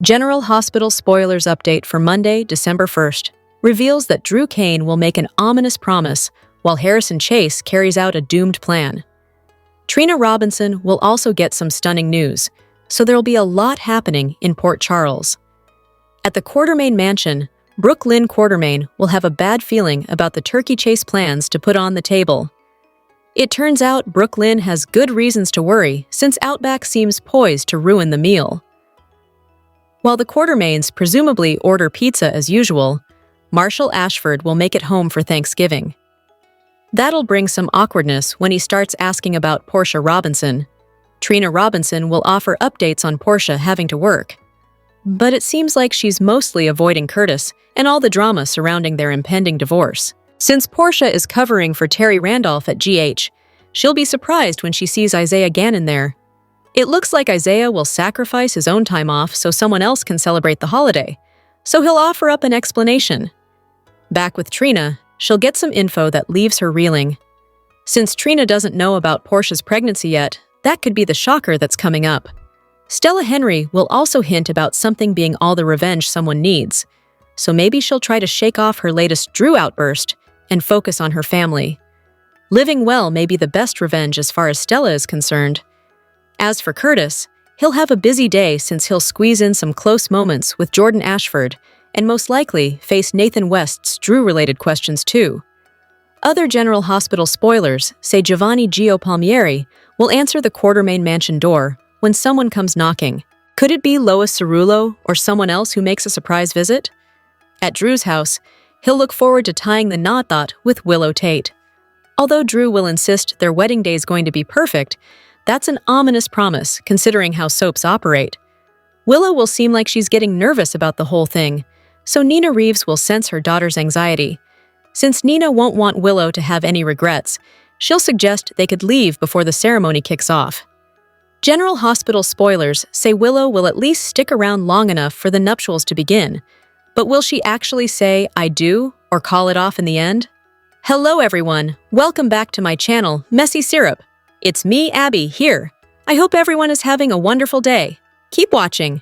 General Hospital spoilers update for Monday, December 1st, reveals that Drew Kane will make an ominous promise while Harrison Chase carries out a doomed plan. Trina Robinson will also get some stunning news, so there'll be a lot happening in Port Charles. At the Quartermaine mansion, Brooke Lynn Quartermaine will have a bad feeling about the turkey chase plans to put on the table. It turns out Brooke Lynn has good reasons to worry since Outback seems poised to ruin the meal. While the Quartermaines presumably order pizza as usual, Marshall Ashford will make it home for Thanksgiving. That'll bring some awkwardness when he starts asking about Portia Robinson. Trina Robinson will offer updates on Portia having to work. But it seems like she's mostly avoiding Curtis and all the drama surrounding their impending divorce. Since Portia is covering for Terry Randolph at GH, she'll be surprised when she sees Isaiah Gannon there. It looks like Isaiah will sacrifice his own time off so someone else can celebrate the holiday, so he'll offer up an explanation. Back with Trina, she'll get some info that leaves her reeling. Since Trina doesn't know about Portia's pregnancy yet, that could be the shocker that's coming up. Stella Henry will also hint about something being all the revenge someone needs, so maybe she'll try to shake off her latest Drew outburst and focus on her family. Living well may be the best revenge as far as Stella is concerned. As for Curtis, he'll have a busy day since he'll squeeze in some close moments with Jordan Ashford and most likely face Nathan West's Drew-related questions too. Other General Hospital spoilers say Giovanni Gio Palmieri will answer the Quartermaine mansion door when someone comes knocking. Could it be Lois Cerullo or someone else who makes a surprise visit? At Drew's house, he'll look forward to tying the knot with Willow Tate. Although Drew will insist their wedding day is going to be perfect, that's an ominous promise considering how soaps operate. Willow will seem like she's getting nervous about the whole thing, so Nina Reeves will sense her daughter's anxiety. Since Nina won't want Willow to have any regrets, she'll suggest they could leave before the ceremony kicks off. General Hospital spoilers say Willow will at least stick around long enough for the nuptials to begin, but will she actually say "I do" or call it off in the end? Hello everyone, welcome back to my channel, Messy Syrup. It's me, Abby, here. I hope everyone is having a wonderful day. Keep watching.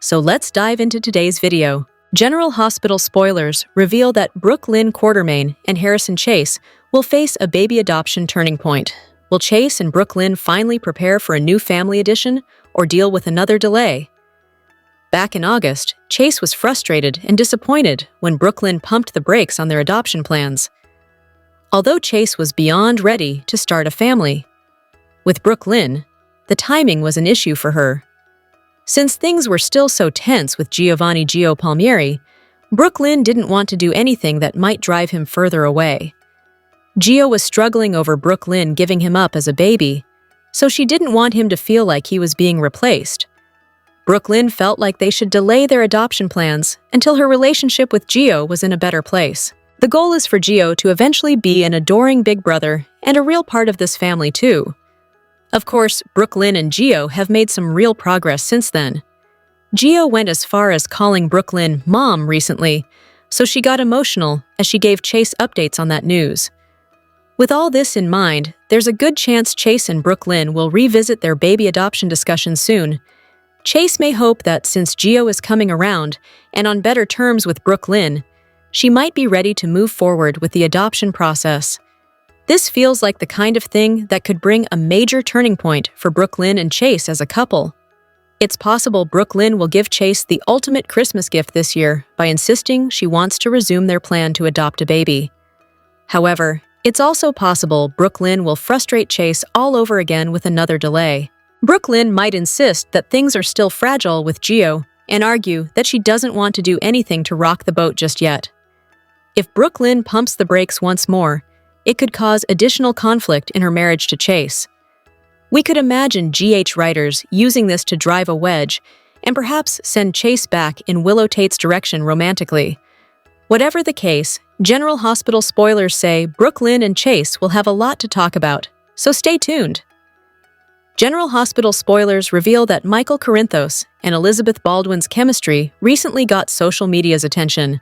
So let's dive into today's video. General Hospital spoilers reveal that Brooke Lynn Quartermaine and Harrison Chase will face a baby adoption turning point. Will Chase and Brooke Lynn finally prepare for a new family addition or deal with another delay? Back in August, Chase was frustrated and disappointed when Brooke Lynn pumped the brakes on their adoption plans. Although Chase was beyond ready to start a family, with Brooke Lynn, the timing was an issue for her. Since things were still so tense with Giovanni Gio Palmieri, Brooke Lynn didn't want to do anything that might drive him further away. Gio was struggling over Brooke Lynn giving him up as a baby, so she didn't want him to feel like he was being replaced. Brooke Lynn felt like they should delay their adoption plans until her relationship with Gio was in a better place. The goal is for Gio to eventually be an adoring big brother and a real part of this family too. Of course, Brooke Lynn and Gio have made some real progress since then. Gio went as far as calling Brooke Lynn Mom recently, so she got emotional as she gave Chase updates on that news. With all this in mind, there's a good chance Chase and Brooke Lynn will revisit their baby adoption discussions soon. Chase may hope that since Gio is coming around and on better terms with Brooke Lynn, she might be ready to move forward with the adoption process. This feels like the kind of thing that could bring a major turning point for Brooke Lynn and Chase as a couple. It's possible Brooke Lynn will give Chase the ultimate Christmas gift this year by insisting she wants to resume their plan to adopt a baby. However, it's also possible Brooke Lynn will frustrate Chase all over again with another delay. Brooke Lynn might insist that things are still fragile with Gio and argue that she doesn't want to do anything to rock the boat just yet. If Brooke Lynn pumps the brakes once more, it could cause additional conflict in her marriage to Chase. We could imagine GH writers using this to drive a wedge and perhaps send Chase back in Willow Tate's direction romantically. Whatever the case, General Hospital spoilers say Brooke Lynn and Chase will have a lot to talk about, so stay tuned. General Hospital spoilers reveal that Michael Corinthos and Elizabeth Baldwin's chemistry recently got social media's attention.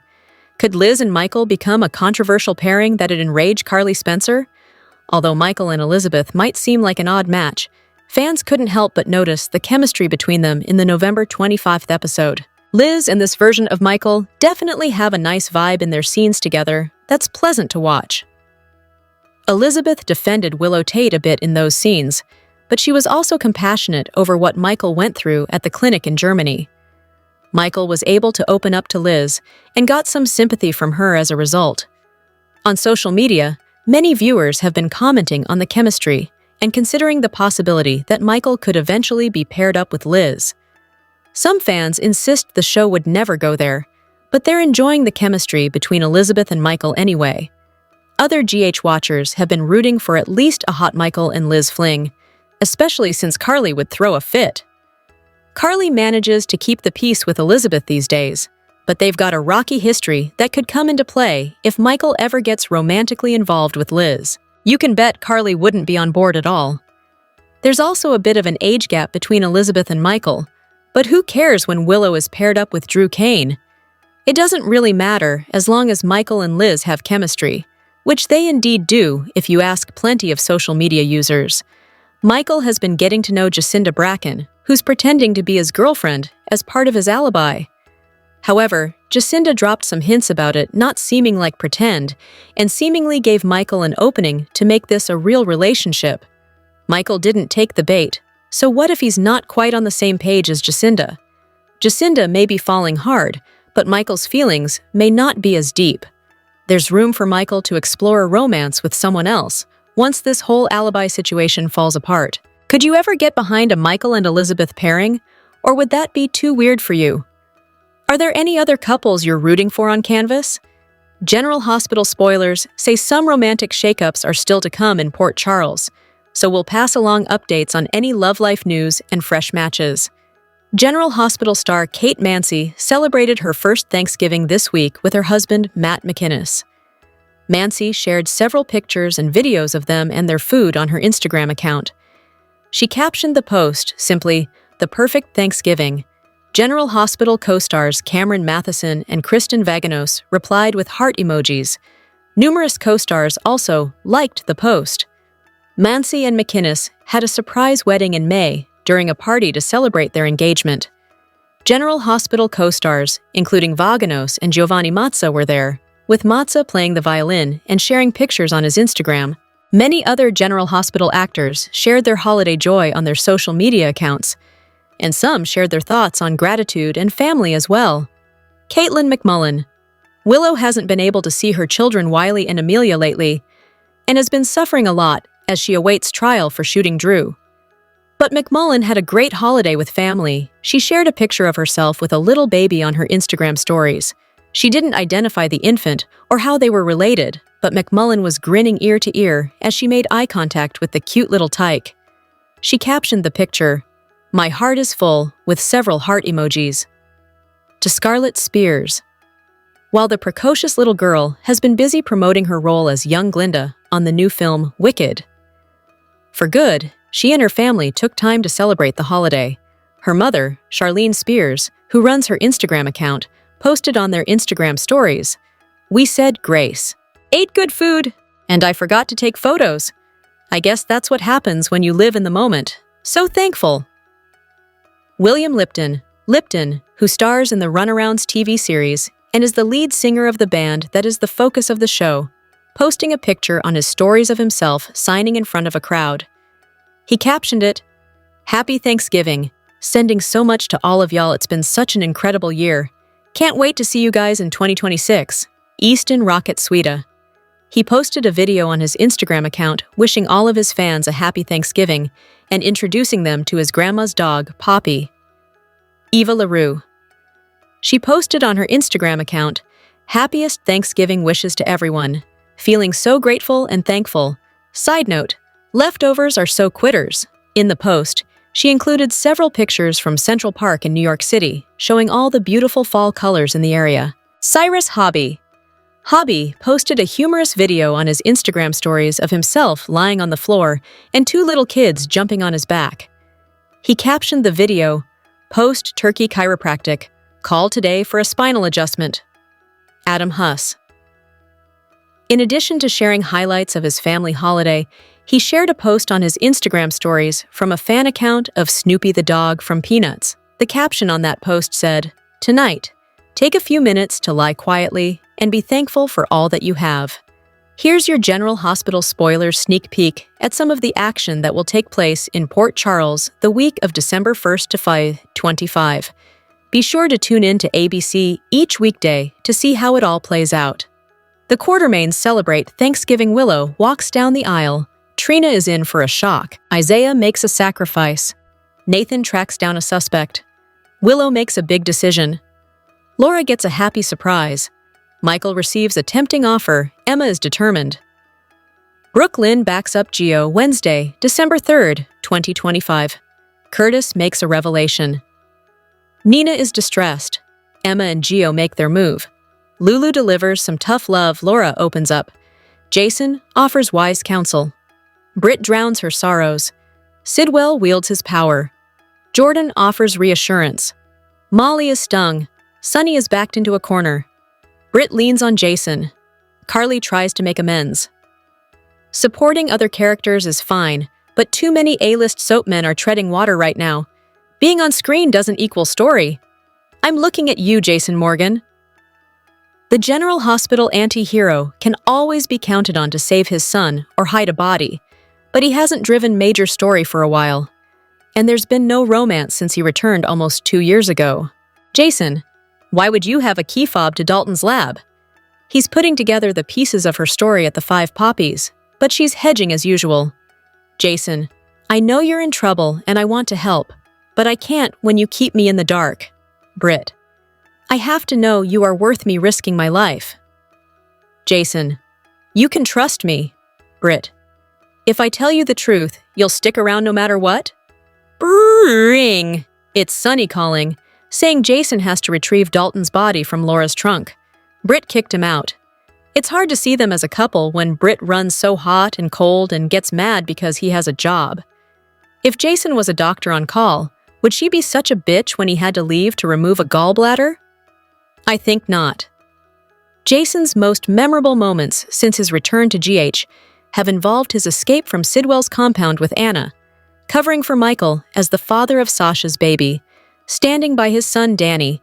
Could Liz and Michael become a controversial pairing that'd enrage Carly Spencer? Although Michael and Elizabeth might seem like an odd match, fans couldn't help but notice the chemistry between them in the November 25th episode. Liz and this version of Michael definitely have a nice vibe in their scenes together that's pleasant to watch. Elizabeth defended Willow Tate a bit in those scenes, but she was also compassionate over what Michael went through at the clinic in Germany. Michael was able to open up to Liz and got some sympathy from her as a result. On social media, many viewers have been commenting on the chemistry and considering the possibility that Michael could eventually be paired up with Liz. Some fans insist the show would never go there, but they're enjoying the chemistry between Elizabeth and Michael anyway. Other GH watchers have been rooting for at least a hot Michael and Liz fling, especially since Carly would throw a fit. Carly manages to keep the peace with Elizabeth these days, but they've got a rocky history that could come into play if Michael ever gets romantically involved with Liz. You can bet Carly wouldn't be on board at all. There's also a bit of an age gap between Elizabeth and Michael, but who cares when Willow is paired up with Drew Kane? It doesn't really matter as long as Michael and Liz have chemistry, which they indeed do if you ask plenty of social media users. Michael has been getting to know Jacinda Bracken, who's pretending to be his girlfriend as part of his alibi. However, Jacinda dropped some hints about it not seeming like pretend and seemingly gave Michael an opening to make this a real relationship. Michael didn't take the bait, so what if he's not quite on the same page as Jacinda? Jacinda may be falling hard, but Michael's feelings may not be as deep. There's room for Michael to explore a romance with someone else once this whole alibi situation falls apart. Could you ever get behind a Michael and Elizabeth pairing, or would that be too weird for you? Are there any other couples you're rooting for on Canvas? General Hospital spoilers say some romantic shakeups are still to come in Port Charles, so we'll pass along updates on any love life news and fresh matches. General Hospital star Kate Mansi celebrated her first Thanksgiving this week with her husband, Matt McInnes. Mansi shared several pictures and videos of them and their food on her Instagram account. She captioned the post simply, "The perfect Thanksgiving." General Hospital co-stars Cameron Matheson and Kristen Vaganos replied with heart emojis. Numerous co-stars also liked the post. Mansi and McInnes had a surprise wedding in May during a party to celebrate their engagement. General Hospital co-stars, including Vaganos and Giovanni Mazza, were there, with Mazza playing the violin and sharing pictures on his Instagram. Many other General Hospital actors shared their holiday joy on their social media accounts, and some shared their thoughts on gratitude and family as well. Caitlin McMullen. Willow hasn't been able to see her children Wiley and Amelia lately, and has been suffering a lot as she awaits trial for shooting Drew. But McMullen had a great holiday with family. She shared a picture of herself with a little baby on her Instagram stories. She didn't identify the infant or how they were related, but McMullen was grinning ear to ear as she made eye contact with the cute little tyke. She captioned the picture, "My heart is full," with several heart emojis. To Scarlett Spears. While the precocious little girl has been busy promoting her role as young Glinda on the new film Wicked. For good, she and her family took time to celebrate the holiday. Her mother, Charlene Spears, who runs her Instagram account, posted on their Instagram stories, "We said grace, ate good food, and I forgot to take photos. I guess that's what happens when you live in the moment. So thankful." William Lipton, who stars in the Runarounds TV series and is the lead singer of the band that is the focus of the show, posting a picture on his stories of himself signing in front of a crowd. He captioned it, "Happy Thanksgiving. Sending so much to all of y'all. It's been such an incredible year. Can't wait to see you guys in 2026. Easton Rocket Sweda." He posted a video on his Instagram account wishing all of his fans a happy Thanksgiving and introducing them to his grandma's dog, Poppy. Eva LaRue. She posted on her Instagram account, "Happiest Thanksgiving wishes to everyone. Feeling so grateful and thankful. Side note, leftovers are so quitters." In the post, she included several pictures from Central Park in New York City, showing all the beautiful fall colors in the area. Cyrus Hobby posted a humorous video on his Instagram stories of himself lying on the floor and two little kids jumping on his back. He captioned the video, "Post-Turkey Chiropractic. Call today for a spinal adjustment." Adam Huss. In addition to sharing highlights of his family holiday, he shared a post on his Instagram stories from a fan account of Snoopy the dog from Peanuts. The caption on that post said, Tonight, take a few minutes to lie quietly and be thankful for all that you have. Here's your General Hospital spoiler sneak peek at some of the action that will take place in Port Charles the week of December 1st to 25. Be sure to tune in to ABC each weekday to see how it all plays out. The Quartermains celebrate Thanksgiving. Willow walks down the aisle. Trina is in for a shock. Isaiah makes a sacrifice. Nathan tracks down a suspect. Willow makes a big decision. Laura gets a happy surprise. Michael receives a tempting offer. Emma is determined. Brooklyn backs up Geo. Wednesday, December 3rd, 2025. Curtis makes a revelation. Nina is distressed. Emma and Geo make their move. Lulu delivers some tough love. Laura opens up. Jason offers wise counsel. Britt drowns her sorrows. Sidwell wields his power. Jordan offers reassurance. Molly is stung. Sunny is backed into a corner. Britt leans on Jason. Carly tries to make amends. Supporting other characters is fine, but too many A-list soapmen are treading water right now. Being on screen doesn't equal story. I'm looking at you, Jason Morgan. The General Hospital anti-hero can always be counted on to save his son or hide a body, but he hasn't driven major story for a while. And there's been no romance since he returned almost 2 years ago. Jason, why would you have a key fob to Dalton's lab? He's putting together the pieces of her story at the Five Poppies, but she's hedging as usual. Jason, I know you're in trouble and I want to help, but I can't when you keep me in the dark. Britt, I have to know you are worth me risking my life. Jason, you can trust me. Britt, if I tell you the truth, you'll stick around no matter what? Brrring! It's Sunny calling, saying Jason has to retrieve Dalton's body from Laura's trunk. Britt kicked him out. It's hard to see them as a couple when Britt runs so hot and cold and gets mad because he has a job. If Jason was a doctor on call, would she be such a bitch when he had to leave to remove a gallbladder? I think not. Jason's most memorable moments since his return to GH have involved his escape from Sidwell's compound with Anna, covering for Michael as the father of Sasha's baby, standing by his son Danny,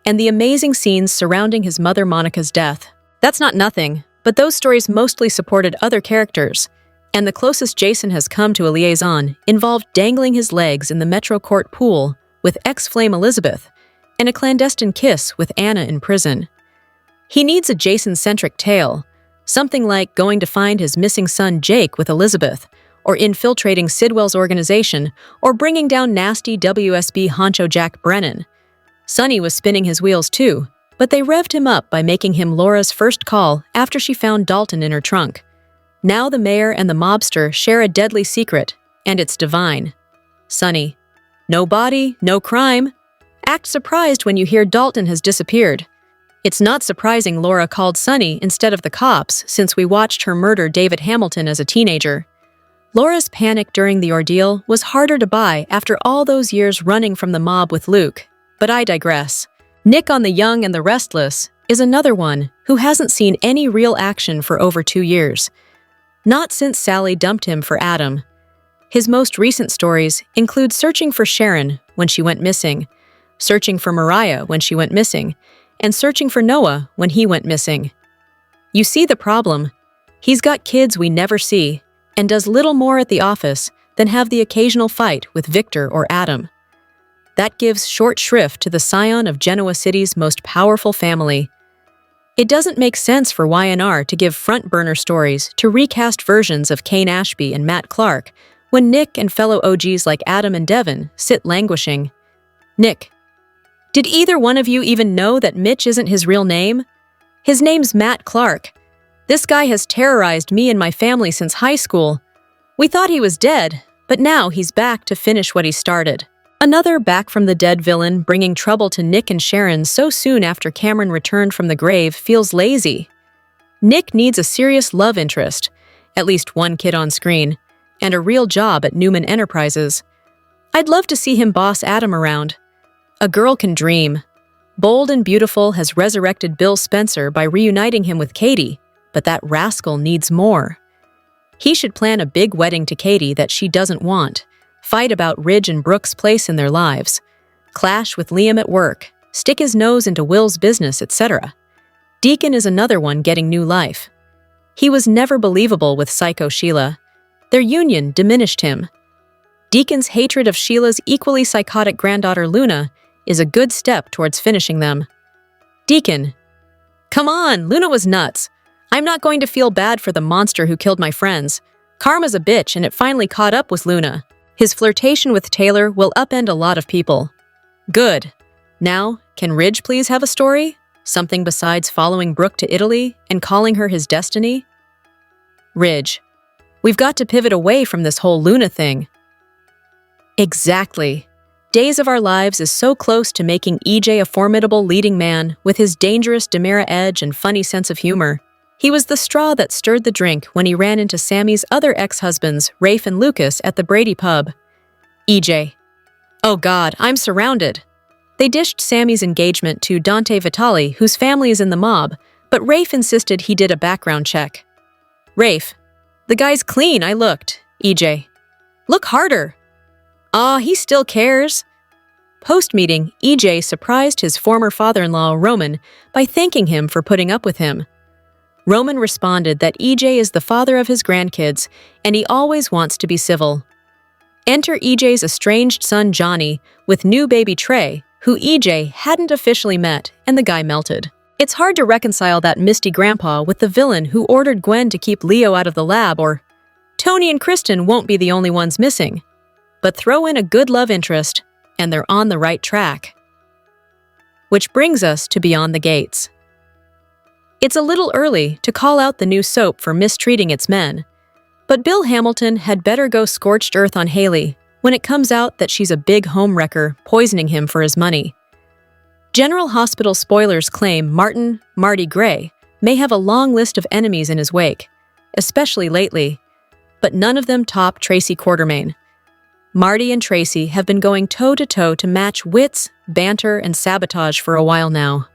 and the amazing scenes surrounding his mother Monica's death. That's not nothing, but those stories mostly supported other characters, and the closest Jason has come to a liaison involved dangling his legs in the Metro Court pool with ex-flame Elizabeth and a clandestine kiss with Anna in prison. He needs a Jason-centric tale, something like going to find his missing son Jake with Elizabeth, or infiltrating Sidwell's organization, or bringing down nasty WSB honcho Jack Brennan. Sunny was spinning his wheels too, but they revved him up by making him Laura's first call after she found Dalton in her trunk. Now the mayor and the mobster share a deadly secret, and it's divine. Sunny, no body, no crime. Act surprised when you hear Dalton has disappeared. It's not surprising Laura called Sunny instead of the cops since we watched her murder David Hamilton as a teenager. Laura's panic during the ordeal was harder to buy after all those years running from the mob with Luke, but I digress. Nick on the Young and the Restless is another one who hasn't seen any real action for over 2 years. Not since Sally dumped him for Adam. His most recent stories include searching for Sharon when she went missing, searching for Mariah when she went missing, and searching for Noah when he went missing. You see the problem. He's got kids we never see, and does little more at the office than have the occasional fight with Victor or Adam. That gives short shrift to the scion of Genoa City's most powerful family. It doesn't make sense for Y&R to give front-burner stories to recast versions of Kane Ashby and Matt Clark when Nick and fellow OGs like Adam and Devin sit languishing. Nick, did either one of you even know that Mitch isn't his real name? His name's Matt Clark. This guy has terrorized me and my family since high school. We thought he was dead, but now he's back to finish what he started. Another back-from-the-dead villain bringing trouble to Nick and Sharon so soon after Cameron returned from the grave feels lazy. Nick needs a serious love interest, at least one kid on screen, and a real job at Newman Enterprises. I'd love to see him boss Adam around. A girl can dream. Bold and Beautiful has resurrected Bill Spencer by reuniting him with Katie, but that rascal needs more. He should plan a big wedding to Katie that she doesn't want, fight about Ridge and Brooke's place in their lives, clash with Liam at work, stick his nose into Will's business, etc. Deacon is another one getting new life. He was never believable with Psycho Sheila. Their union diminished him. Deacon's hatred of Sheila's equally psychotic granddaughter Luna is a good step towards finishing them. Deacon: "Come on, Luna was nuts. I'm not going to feel bad for the monster who killed my friends. Karma's a bitch and it finally caught up with Luna. His flirtation with Taylor will upend a lot of people." Good. Now, can Ridge please have a story? Something besides following Brooke to Italy and calling her his destiny? Ridge: "We've got to pivot away from this whole Luna thing." Exactly. Days of Our Lives is so close to making EJ a formidable leading man with his dangerous DiMera edge and funny sense of humor. He was the straw that stirred the drink when he ran into Sammy's other ex-husbands, Rafe and Lucas, at the Brady pub. EJ: "Oh God, I'm surrounded." They dished Sammy's engagement to Dante Vitale, whose family is in the mob, but Rafe insisted he did a background check. Rafe: "The guy's clean, I looked." EJ: "Look harder." "Aw, he still cares." Post-meeting, EJ surprised his former father-in-law, Roman, by thanking him for putting up with him. Roman responded that EJ is the father of his grandkids, and he always wants to be civil. Enter EJ's estranged son, Johnny, with new baby Trey, who EJ hadn't officially met, and the guy melted. It's hard to reconcile that misty grandpa with the villain who ordered Gwen to keep Leo out of the lab, or Tony and Kristen won't be the only ones missing. But throw in a good love interest, and they're on the right track. Which brings us to Beyond the Gates. It's a little early to call out the new soap for mistreating its men, but Bill Hamilton had better go scorched earth on Haley when it comes out that she's a big homewrecker poisoning him for his money. General Hospital spoilers claim Marty Gray, may have a long list of enemies in his wake, especially lately, but none of them top Tracy Quartermain. Marty and Tracy have been going toe-to-toe to match wits, banter, and sabotage for a while now.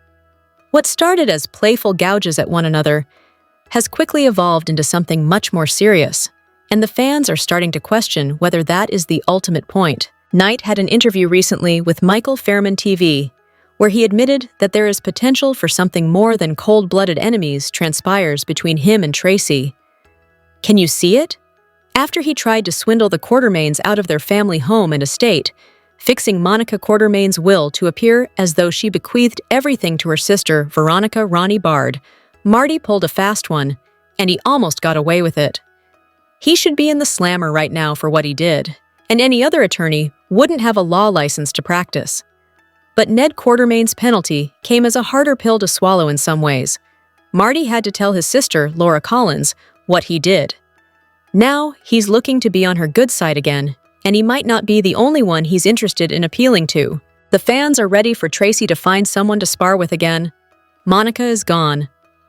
What started as playful gouges at one another has quickly evolved into something much more serious, and the fans are starting to question whether that is the ultimate point. Knight had an interview recently with Michael Fairman TV, where he admitted that there is potential for something more than cold-blooded enemies transpires between him and Tracy. Can you see it? After he tried to swindle the Quartermains out of their family home and estate, fixing Monica Quartermain's will to appear as though she bequeathed everything to her sister, Veronica Ronnie Bard, Marty pulled a fast one, and he almost got away with it. He should be in the slammer right now for what he did, and any other attorney wouldn't have a law license to practice. But Ned Quartermain's penalty came as a harder pill to swallow in some ways. Marty had to tell his sister, Laura Collins, what he did. Now, he's looking to be on her good side again, and he might not be the only one he's interested in appealing to. The fans are ready for Tracy to find someone to spar with again. Monica is gone.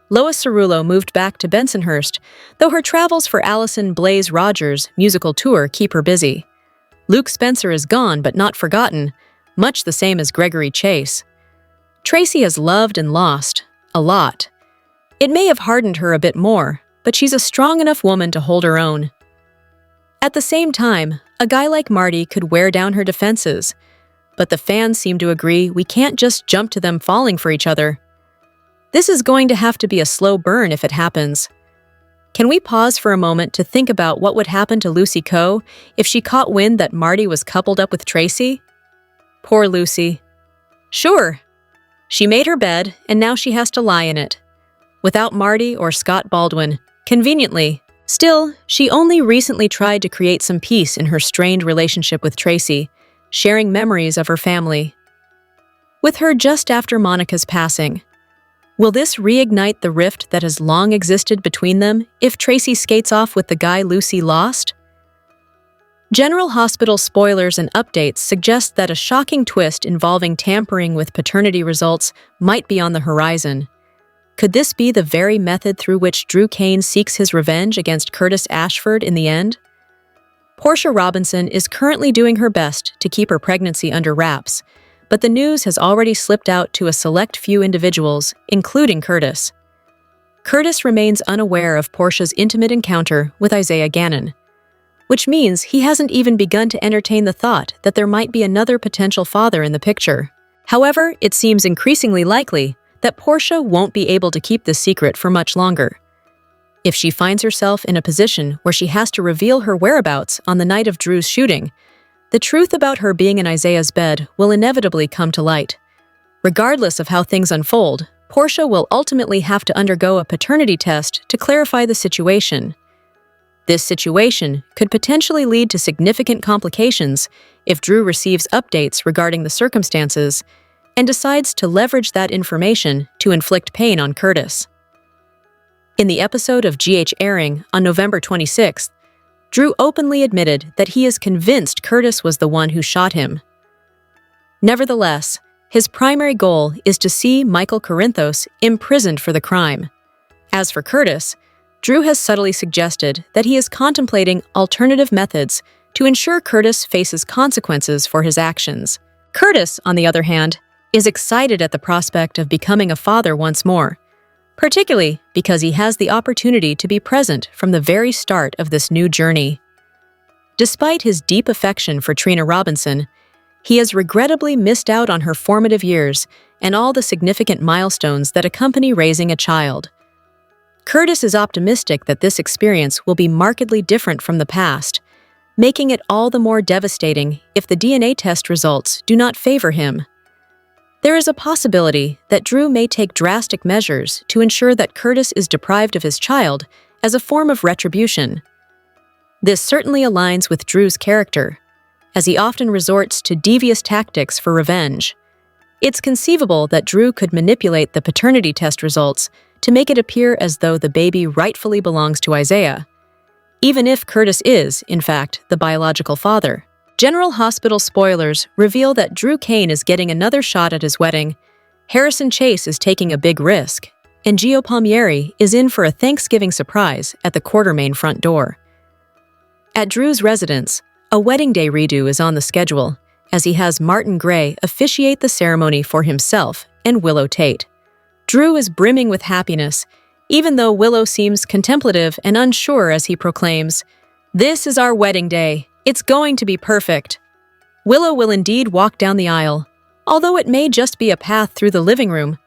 Lois Cerullo moved back to Bensonhurst, though her travels for Allison Blaze Rogers' musical tour keep her busy. Luke Spencer is gone but not forgotten, much the same as Gregory Chase. Tracy has loved and lost, a lot. It may have hardened her a bit more, but she's a strong enough woman to hold her own. At the same time, a guy like Marty could wear down her defenses, but the fans seem to agree we can't just jump to them falling for each other. This is going to have to be a slow burn if it happens. Can we pause for a moment to think about what would happen to Lucy Coe if she caught wind that Marty was coupled up with Tracy? Poor Lucy. Sure, she made her bed and now she has to lie in it. Without Marty or Scott Baldwin, conveniently. Still, she only recently tried to create some peace in her strained relationship with Tracy, sharing memories of her family. With her just after Monica's passing, will this reignite the rift that has long existed between them if Tracy skates off with the guy Lucy lost? General Hospital spoilers and updates suggest that a shocking twist involving tampering with paternity results might be on the horizon. Could this be the very method through which Drew Kane seeks his revenge against Curtis Ashford in the end? Portia Robinson is currently doing her best to keep her pregnancy under wraps, but the news has already slipped out to a select few individuals, including Curtis. Curtis remains unaware of Portia's intimate encounter with Isaiah Gannon, which means he hasn't even begun to entertain the thought that there might be another potential father in the picture. However, it seems increasingly likely that Portia won't be able to keep this secret for much longer. If she finds herself in a position where she has to reveal her whereabouts on the night of Drew's shooting, the truth about her being in Isaiah's bed will inevitably come to light. Regardless of how things unfold, Portia will ultimately have to undergo a paternity test to clarify the situation. This situation could potentially lead to significant complications if Drew receives updates regarding the circumstances and decides to leverage that information to inflict pain on Curtis. In the episode of GH airing on November 26th, Drew openly admitted that he is convinced Curtis was the one who shot him. Nevertheless, his primary goal is to see Michael Corinthos imprisoned for the crime. As for Curtis, Drew has subtly suggested that he is contemplating alternative methods to ensure Curtis faces consequences for his actions. Curtis, on the other hand, is excited at the prospect of becoming a father once more, particularly because he has the opportunity to be present from the very start of this new journey. Despite his deep affection for Trina Robinson, he has regrettably missed out on her formative years and all the significant milestones that accompany raising a child. Curtis is optimistic that this experience will be markedly different from the past, making it all the more devastating if the DNA test results do not favor him. There is a possibility that Drew may take drastic measures to ensure that Curtis is deprived of his child as a form of retribution. This certainly aligns with Drew's character, as he often resorts to devious tactics for revenge. It's conceivable that Drew could manipulate the paternity test results to make it appear as though the baby rightfully belongs to Isaiah, even if Curtis is, in fact, the biological father. General Hospital spoilers reveal that Drew Cain is getting another shot at his wedding, Harrison Chase is taking a big risk, and Gio Palmieri is in for a Thanksgiving surprise at the Quartermain front door. At Drew's residence, a wedding day redo is on the schedule, as he has Martin Gray officiate the ceremony for himself and Willow Tate. Drew is brimming with happiness, even though Willow seems contemplative and unsure as he proclaims, "This is our wedding day. It's going to be perfect." Willow will indeed walk down the aisle, although it may just be a path through the living room.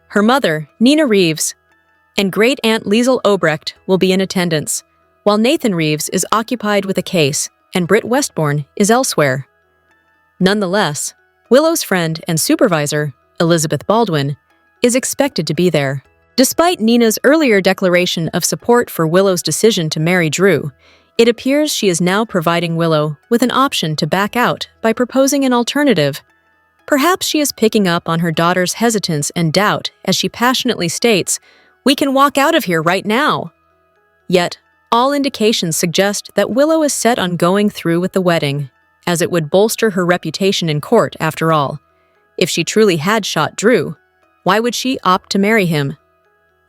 Her mother, Nina Reeves, and great-aunt Liesl Obrecht will be in attendance, while Nathan Reeves is occupied with a case and Britt Westbourne is elsewhere. Nonetheless, Willow's friend and supervisor, Elizabeth Baldwin, is expected to be there. Despite Nina's earlier declaration of support for Willow's decision to marry Drew, it appears she is now providing Willow with an option to back out by proposing an alternative. Perhaps she is picking up on her daughter's hesitance and doubt as she passionately states, "We can walk out of here right now." Yet, all indications suggest that Willow is set on going through with the wedding, as it would bolster her reputation in court after all. If she truly had shot Drew, why would she opt to marry him?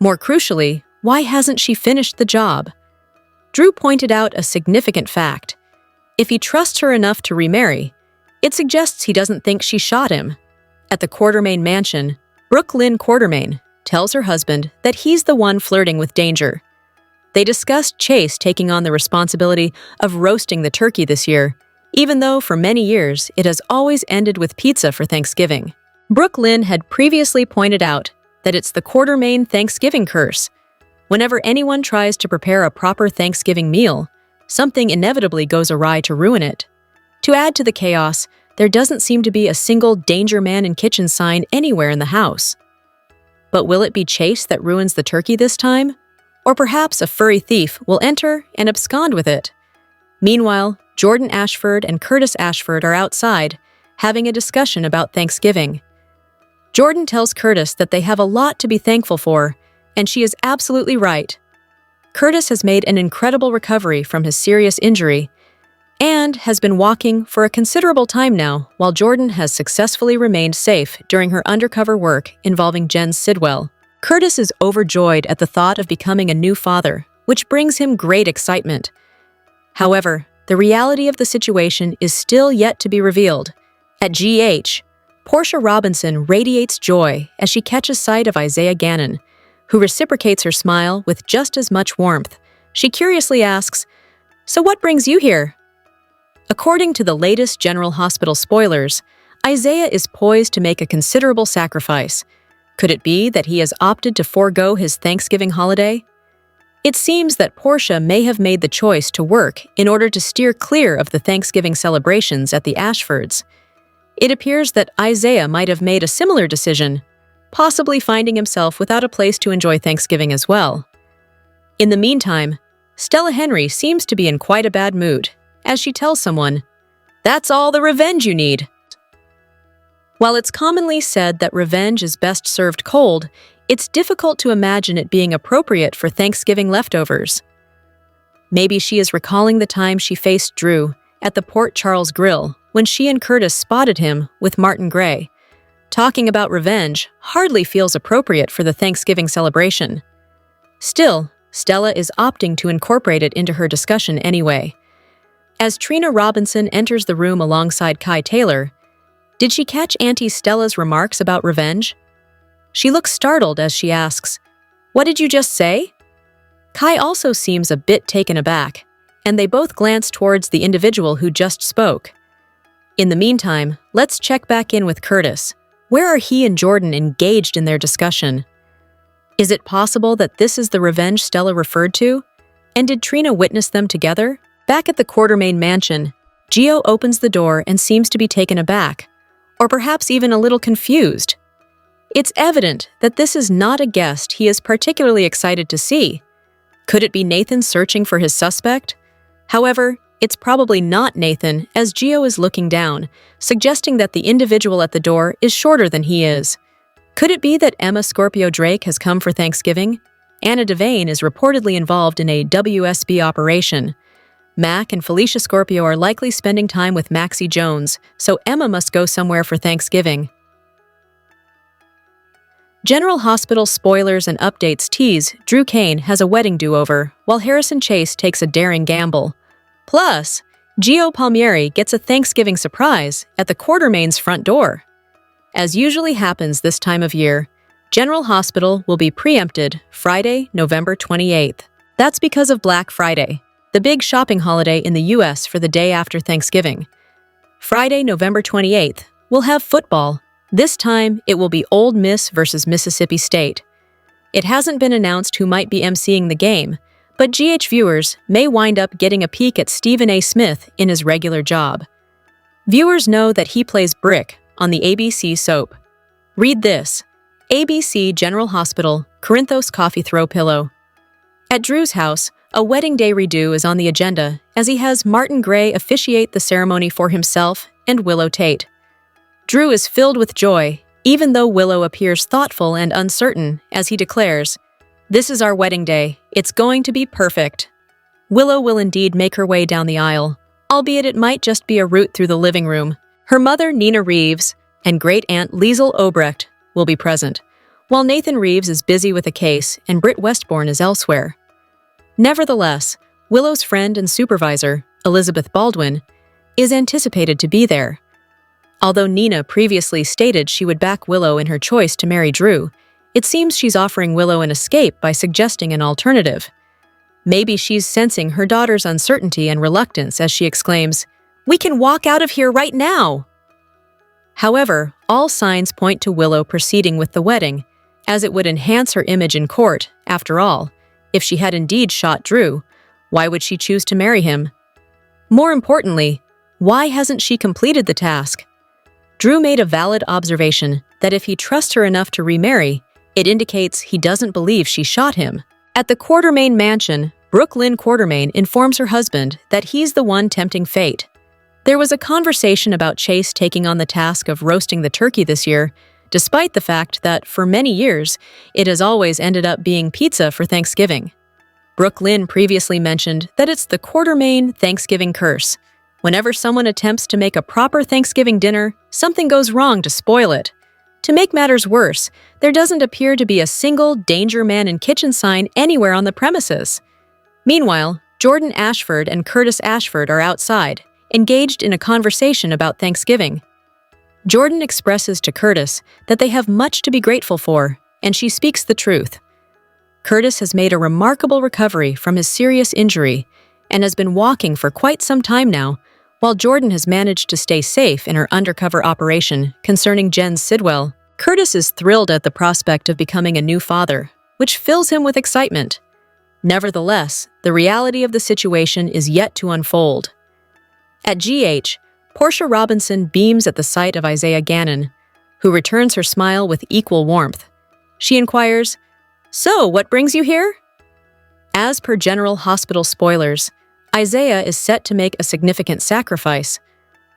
More crucially, why hasn't she finished the job? Drew pointed out a significant fact. If he trusts her enough to remarry, it suggests he doesn't think she shot him. At the Quartermain mansion, Brooke Lynn Quartermain tells her husband that he's the one flirting with danger. They discussed Chase taking on the responsibility of roasting the turkey this year, even though for many years it has always ended with pizza for Thanksgiving. Brooke Lynn had previously pointed out that it's the Quartermain Thanksgiving curse. Whenever anyone tries to prepare a proper Thanksgiving meal, something inevitably goes awry to ruin it. To add to the chaos, there doesn't seem to be a single danger man in kitchen sign anywhere in the house. But will it be Chase that ruins the turkey this time? Or perhaps a furry thief will enter and abscond with it? Meanwhile, Jordan Ashford and Curtis Ashford are outside, having a discussion about Thanksgiving. Jordan tells Curtis that they have a lot to be thankful for, and she is absolutely right. Curtis has made an incredible recovery from his serious injury and has been walking for a considerable time now, while Jordan has successfully remained safe during her undercover work involving Jen Sidwell. Curtis is overjoyed at the thought of becoming a new father, which brings him great excitement. However, the reality of the situation is still yet to be revealed. At GH, Portia Robinson radiates joy as she catches sight of Isaiah Gannon, who reciprocates her smile with just as much warmth. She curiously asks, "So what brings you here?" According to the latest General Hospital spoilers, Isaiah is poised to make a considerable sacrifice. Could it be that he has opted to forego his Thanksgiving holiday? It seems that Portia may have made the choice to work in order to steer clear of the Thanksgiving celebrations at the Ashfords. It appears that Isaiah might have made a similar decision, possibly finding himself without a place to enjoy Thanksgiving as well. In the meantime, Stella Henry seems to be in quite a bad mood, as she tells someone, "That's all the revenge you need." While it's commonly said that revenge is best served cold, it's difficult to imagine it being appropriate for Thanksgiving leftovers. Maybe she is recalling the time she faced Drew at the Port Charles Grill when she and Curtis spotted him with Martin Gray. Talking about revenge hardly feels appropriate for the Thanksgiving celebration. Still, Stella is opting to incorporate it into her discussion anyway. As Trina Robinson enters the room alongside Kai Taylor, did she catch Auntie Stella's remarks about revenge? She looks startled as she asks, "What did you just say?" Kai also seems a bit taken aback, and they both glance towards the individual who just spoke. In the meantime, let's check back in with Curtis. Where are he and Jordan engaged in their discussion? Is it possible that this is the revenge Stella referred to? And did Trina witness them together? Back at the Quartermain mansion, Gio opens the door and seems to be taken aback, or perhaps even a little confused. It's evident that this is not a guest he is particularly excited to see. Could it be Nathan searching for his suspect? However, it's probably not Nathan, as Gio is looking down, suggesting that the individual at the door is shorter than he is. Could it be that Emma Scorpio Drake has come for Thanksgiving? Anna Devane is reportedly involved in a WSB operation. Mac and Felicia Scorpio are likely spending time with Maxie Jones, so Emma must go somewhere for Thanksgiving. General Hospital spoilers and updates tease Drew Kane has a wedding do-over, while Harrison Chase takes a daring gamble. Plus, Gio Palmieri gets a Thanksgiving surprise at the Quartermain's front door. As usually happens this time of year, General Hospital will be preempted Friday, November 28th. That's because of Black Friday, the big shopping holiday in the U.S. for the day after Thanksgiving. Friday, November 28th, we'll have football. This time, it will be Ole Miss versus Mississippi State. It hasn't been announced who might be emceeing the game, but GH viewers may wind up getting a peek at Stephen A. Smith in his regular job. Viewers know that he plays Brick on the ABC soap. Read this: ABC General Hospital, Corinthos Coffee Throw Pillow. At Drew's house, a wedding day redo is on the agenda as he has Martin Gray officiate the ceremony for himself and Willow Tate. Drew is filled with joy, even though Willow appears thoughtful and uncertain as he declares, "This is our wedding day. It's going to be perfect." Willow will indeed make her way down the aisle, albeit it might just be a route through the living room. Her mother, Nina Reeves, and great-aunt Liesel Obrecht will be present, while Nathan Reeves is busy with a case and Britt Westbourne is elsewhere. Nevertheless, Willow's friend and supervisor, Elizabeth Baldwin, is anticipated to be there. Although Nina previously stated she would back Willow in her choice to marry Drew, it seems she's offering Willow an escape by suggesting an alternative. Maybe she's sensing her daughter's uncertainty and reluctance as she exclaims, "We can walk out of here right now!" However, all signs point to Willow proceeding with the wedding, as it would enhance her image in court. After all, if she had indeed shot Drew, why would she choose to marry him? More importantly, why hasn't she completed the task? Drew made a valid observation that if he trusts her enough to remarry, it indicates he doesn't believe she shot him. At the Quartermain mansion, Brooklyn Quartermain informs her husband that he's the one tempting fate. There was a conversation about Chase taking on the task of roasting the turkey this year, despite the fact that, for many years, it has always ended up being pizza for Thanksgiving. Brooklyn previously mentioned that it's the Quartermain Thanksgiving curse. Whenever someone attempts to make a proper Thanksgiving dinner, something goes wrong to spoil it. To make matters worse, there doesn't appear to be a single Danger Man in Kitchen sign anywhere on the premises. Meanwhile, Jordan Ashford and Curtis Ashford are outside, engaged in a conversation about Thanksgiving. Jordan expresses to Curtis that they have much to be grateful for, and she speaks the truth. Curtis has made a remarkable recovery from his serious injury and has been walking for quite some time now, While Jordan has managed to stay safe in her undercover operation concerning Jen Sidwell, Curtis is thrilled at the prospect of becoming a new father, which fills him with excitement. Nevertheless, the reality of the situation is yet to unfold. At GH, Portia Robinson beams at the sight of Isaiah Gannon, who returns her smile with equal warmth. She inquires, "So, what brings you here?" As per General Hospital spoilers, Isaiah is set to make a significant sacrifice.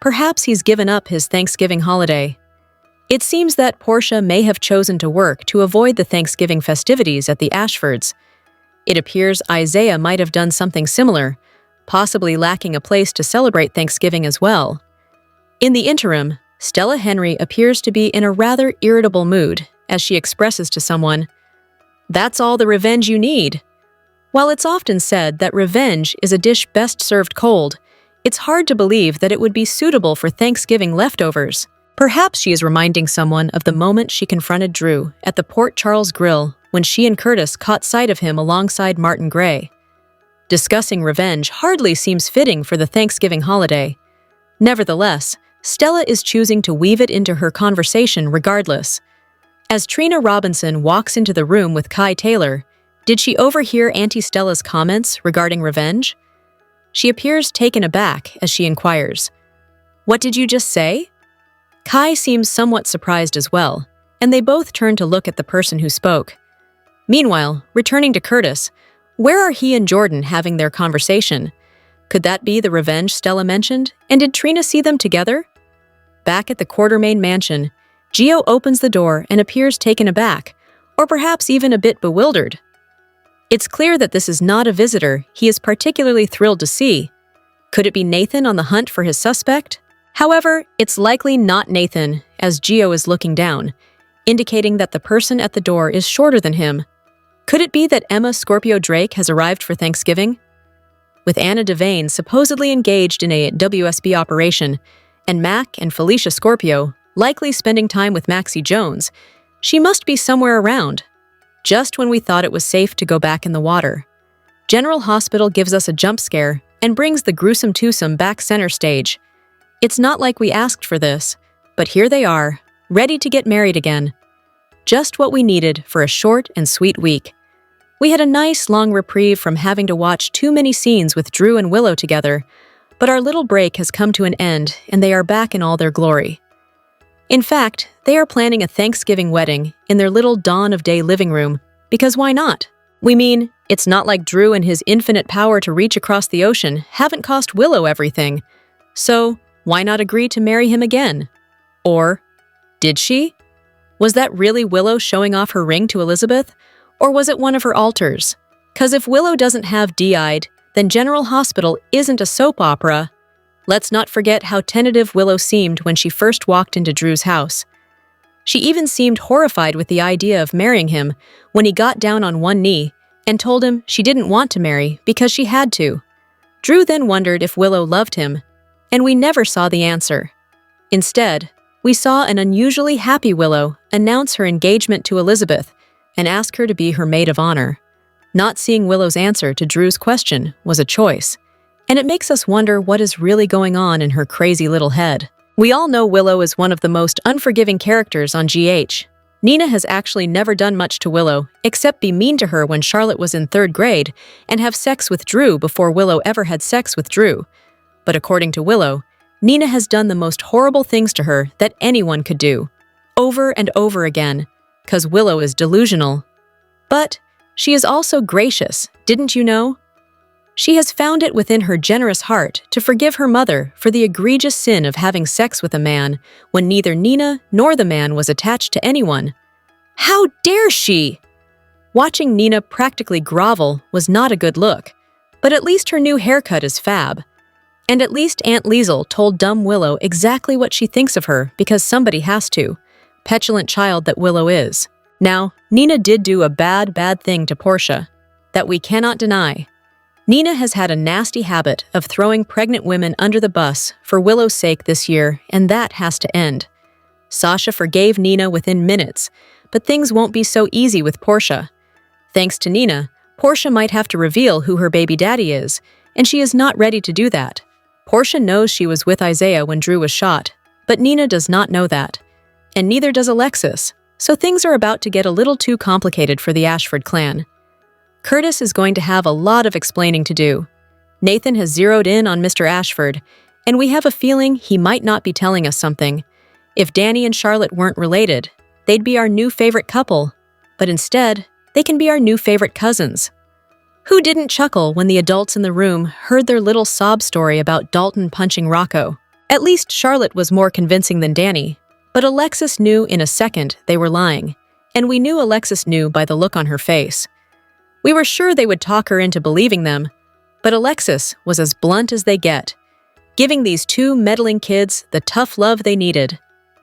Perhaps he's given up his Thanksgiving holiday. It seems that Portia may have chosen to work to avoid the Thanksgiving festivities at the Ashfords. It appears Isaiah might have done something similar, possibly lacking a place to celebrate Thanksgiving as well. In the interim, Stella Henry appears to be in a rather irritable mood as she expresses to someone, "That's all the revenge you need." While it's often said that revenge is a dish best served cold, it's hard to believe that it would be suitable for Thanksgiving leftovers. Perhaps she is reminding someone of the moment she confronted Drew at the Port Charles Grill when she and Curtis caught sight of him alongside Martin Gray. Discussing revenge hardly seems fitting for the Thanksgiving holiday. Nevertheless, Stella is choosing to weave it into her conversation regardless. As Trina Robinson walks into the room with Kai Taylor, did she overhear Auntie Stella's comments regarding revenge? She appears taken aback as she inquires, "What did you just say?" Kai seems somewhat surprised as well, and they both turn to look at the person who spoke. Meanwhile, returning to Curtis, where are he and Jordan having their conversation? Could that be the revenge Stella mentioned, and did Trina see them together? Back at the Quartermain mansion, Gio opens the door and appears taken aback, or perhaps even a bit bewildered. It's clear that this is not a visitor he is particularly thrilled to see. Could it be Nathan on the hunt for his suspect? However, it's likely not Nathan, as Gio is looking down, indicating that the person at the door is shorter than him. Could it be that Emma Scorpio Drake has arrived for Thanksgiving? With Anna Devane supposedly engaged in a WSB operation, and Mac and Felicia Scorpio likely spending time with Maxie Jones, she must be somewhere around. Just when we thought it was safe to go back in the water, General Hospital gives us a jump scare and brings the gruesome twosome back center stage. It's not like we asked for this, but here they are, ready to get married again. Just what we needed for a short and sweet week. We had a nice long reprieve from having to watch too many scenes with Drew and Willow together, but our little break has come to an end and they are back in all their glory. In fact, they are planning a Thanksgiving wedding in their little dawn of day living room, because why not? We mean, it's not like Drew and his infinite power to reach across the ocean haven't cost Willow everything. So, why not agree to marry him again? Or, did she? Was that really Willow showing off her ring to Elizabeth? Or was it one of her alters? 'Cause if Willow doesn't have DI'd, then General Hospital isn't a soap opera. Let's not forget how tentative Willow seemed when she first walked into Drew's house. She even seemed horrified with the idea of marrying him when he got down on one knee and told him she didn't want to marry because she had to. Drew then wondered if Willow loved him, and we never saw the answer. Instead, we saw an unusually happy Willow announce her engagement to Elizabeth and ask her to be her maid of honor. Not seeing Willow's answer to Drew's question was a choice, and it makes us wonder what is really going on in her crazy little head. We all know Willow is one of the most unforgiving characters on GH. Nina has actually never done much to Willow except be mean to her when Charlotte was in 3rd grade and have sex with Drew before Willow ever had sex with Drew. But according to Willow, Nina has done the most horrible things to her that anyone could do, over and over again, 'cause Willow is delusional. But she is also gracious, didn't you know? She has found it within her generous heart to forgive her mother for the egregious sin of having sex with a man when neither Nina nor the man was attached to anyone. How dare she? Watching Nina practically grovel was not a good look, but at least her new haircut is fab. And at least Aunt Liesel told dumb Willow exactly what she thinks of her because somebody has to. Petulant child that Willow is. Now, Nina did do a bad thing to Portia that we cannot deny. Nina has had a nasty habit of throwing pregnant women under the bus for Willow's sake this year, and that has to end. Sasha forgave Nina within minutes, but things won't be so easy with Portia. Thanks to Nina, Portia might have to reveal who her baby daddy is, and she is not ready to do that. Portia knows she was with Isaiah when Drew was shot, but Nina does not know that. And neither does Alexis, so things are about to get a little too complicated for the Ashford clan. Curtis is going to have a lot of explaining to do. Nathan has zeroed in on Mr. Ashford, and we have a feeling he might not be telling us something. If Danny and Charlotte weren't related, they'd be our new favorite couple, but instead, they can be our new favorite cousins. Who didn't chuckle when the adults in the room heard their little sob story about Dalton punching Rocco? At least Charlotte was more convincing than Danny, but Alexis knew in a second they were lying, and we knew Alexis knew by the look on her face. We were sure they would talk her into believing them, but Alexis was as blunt as they get, giving these two meddling kids the tough love they needed.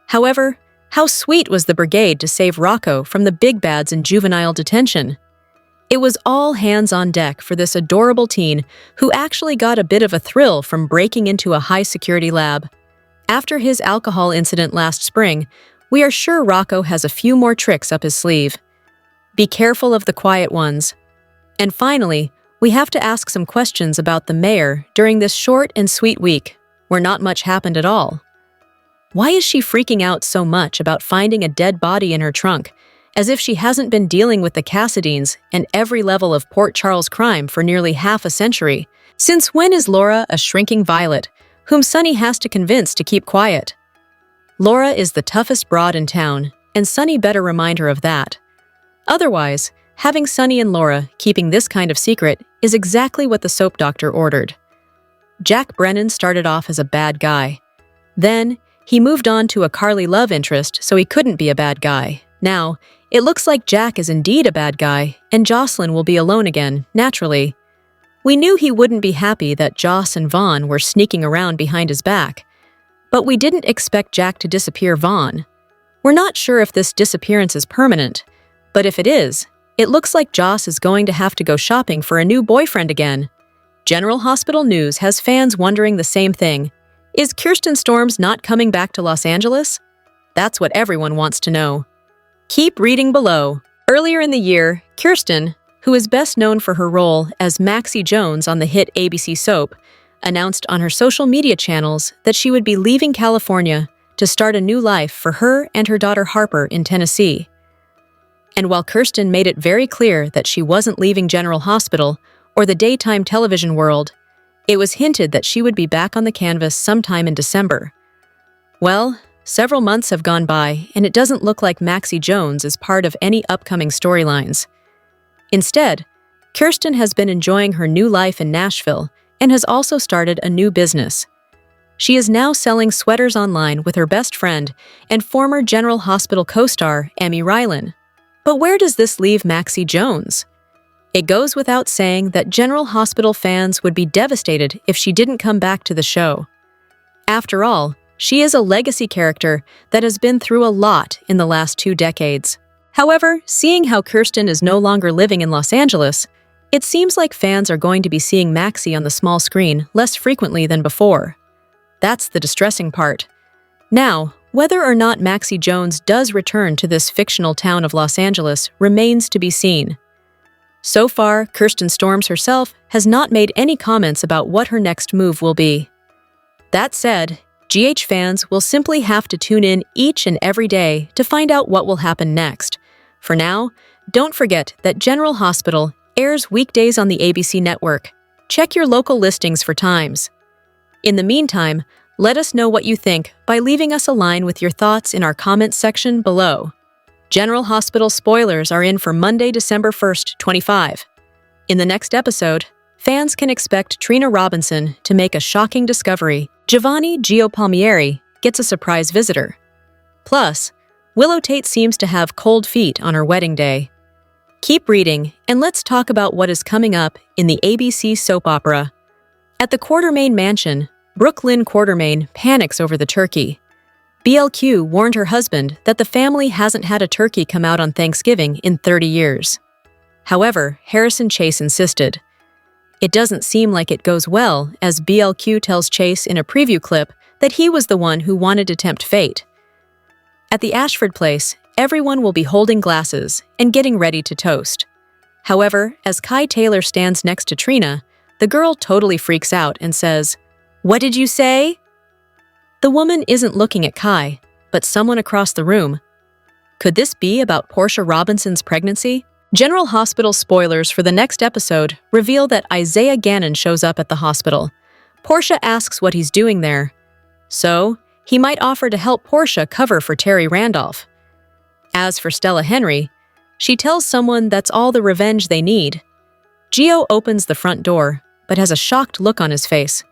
However, how sweet was the brigade to save Rocco from the big bads in juvenile detention. It was all hands on deck for this adorable teen who actually got a bit of a thrill from breaking into a high-security lab. After his alcohol incident last spring, we are sure Rocco has a few more tricks up his sleeve. Be careful of the quiet ones. And finally, we have to ask some questions about the mayor during this short and sweet week, where not much happened at all. Why is she freaking out so much about finding a dead body in her trunk, as if she hasn't been dealing with the Cassadines and every level of Port Charles crime for nearly half a century? Since when is Laura a shrinking violet, whom Sunny has to convince to keep quiet? Laura is the toughest broad in town, and Sunny better remind her of that. Otherwise, having Sunny and Laura keeping this kind of secret is exactly what the soap doctor ordered. Jack Brennan started off as a bad guy. Then, he moved on to a Carly love interest so he couldn't be a bad guy. Now, it looks like Jack is indeed a bad guy, and Jocelyn will be alone again, naturally. We knew he wouldn't be happy that Joss and Vaughn were sneaking around behind his back, but we didn't expect Jack to disappear Vaughn. We're not sure if this disappearance is permanent, but if it is, it looks like Joss is going to have to go shopping for a new boyfriend again. General Hospital News has fans wondering the same thing. Is Kirsten Storms not coming back to Los Angeles? That's what everyone wants to know. Keep reading below. Earlier in the year, Kirsten, who is best known for her role as Maxie Jones on the hit ABC soap, announced on her social media channels that she would be leaving California to start a new life for her and her daughter Harper in Tennessee. And while Kirsten made it very clear that she wasn't leaving General Hospital or the daytime television world, it was hinted that she would be back on the canvas sometime in December. Well, several months have gone by, and it doesn't look like Maxie Jones is part of any upcoming storylines. Instead, Kirsten has been enjoying her new life in Nashville and has also started a new business. She is now selling sweaters online with her best friend and former General Hospital co-star Amy Rylan. But where does this leave Maxie Jones? It goes without saying that General Hospital fans would be devastated if she didn't come back to the show. After all, she is a legacy character that has been through a lot in the last 2 decades. However, seeing how Kirsten is no longer living in Los Angeles, it seems like fans are going to be seeing Maxie on the small screen less frequently than before. That's the distressing part. Now, whether or not Maxie Jones does return to this fictional town of Los Angeles remains to be seen. So far, Kirsten Storms herself has not made any comments about what her next move will be. That said, GH fans will simply have to tune in each and every day to find out what will happen next. For now, don't forget that General Hospital airs weekdays on the ABC network. Check your local listings for times. In the meantime, let us know what you think by leaving us a line with your thoughts in our comments section below. General Hospital spoilers are in for Monday, December 1st, 2025. In the next episode, fans can expect Trina Robinson to make a shocking discovery. Giovanni Gio Palmieri gets a surprise visitor. Plus, Willow Tate seems to have cold feet on her wedding day. Keep reading, and let's talk about what is coming up in the ABC soap opera. At the Quartermaine mansion, Brooklyn Quartermaine panics over the turkey. BLQ warned her husband that the family hasn't had a turkey come out on Thanksgiving in 30 years. However, Harrison Chase insisted. It doesn't seem like it goes well, as BLQ tells Chase in a preview clip that he was the one who wanted to tempt fate. At the Ashford place, everyone will be holding glasses and getting ready to toast. However, as Kai Taylor stands next to Trina, the girl totally freaks out and says, What did you say? The woman isn't looking at Kai, but someone across the room. Could this be about Portia Robinson's pregnancy? General Hospital spoilers for the next episode reveal that Isaiah Gannon shows up at the hospital. Portia asks what he's doing there. So, he might offer to help Portia cover for Terry Randolph. As for Stella Henry, she tells someone that's all the revenge they need. Gio opens the front door, but has a shocked look on his face.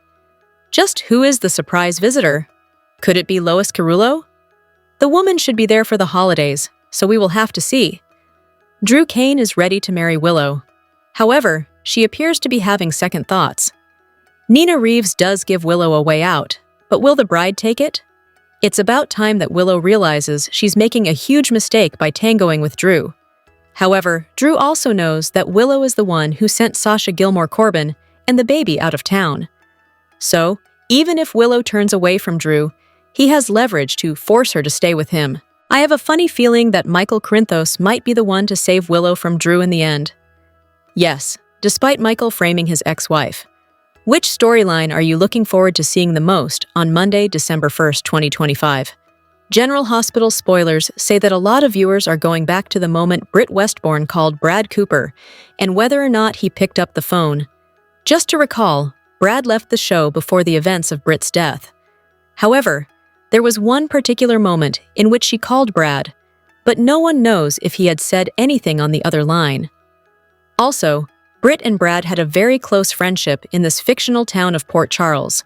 Just who is the surprise visitor? Could it be Lois Carullo? The woman should be there for the holidays, so we will have to see. Drew Kane is ready to marry Willow. However, she appears to be having second thoughts. Nina Reeves does give Willow a way out, but will the bride take it? It's about time that Willow realizes she's making a huge mistake by tangoing with Drew. However, Drew also knows that Willow is the one who sent Sasha Gilmore Corbin and the baby out of town. So, even if Willow turns away from Drew, he has leverage to force her to stay with him. I have a funny feeling that Michael Corinthos might be the one to save Willow from Drew in the end. Yes, despite Michael framing his ex-wife. Which storyline are you looking forward to seeing the most on Monday, December 1st, 2025? General Hospital spoilers say that a lot of viewers are going back to the moment Britt Westbourne called Brad Cooper and whether or not he picked up the phone. Just to recall, Brad left the show before the events of Britt's death. However, there was one particular moment in which she called Brad, but no one knows if he had said anything on the other line. Also, Britt and Brad had a very close friendship in this fictional town of Port Charles.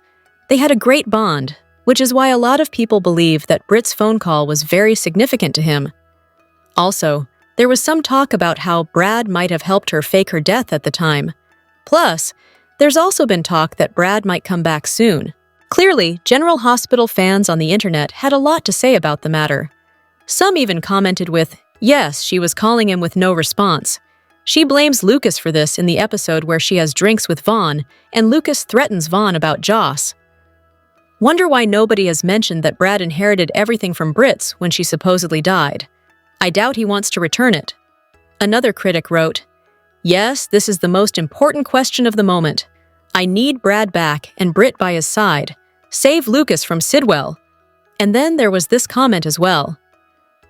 They had a great bond, which is why a lot of people believe that Britt's phone call was very significant to him. Also, there was some talk about how Brad might have helped her fake her death at the time. Plus, there's also been talk that Brad might come back soon. Clearly, General Hospital fans on the internet had a lot to say about the matter. Some even commented with, "Yes, she was calling him with no response." She blames Lucas for this in the episode where she has drinks with Vaughn, and Lucas threatens Vaughn about Joss. Wonder why nobody has mentioned that Brad inherited everything from Britt's when she supposedly died. I doubt he wants to return it. Another critic wrote, "Yes, this is the most important question of the moment. I need Brad back and Britt by his side. Save Lucas from Sidwell." And then there was this comment as well.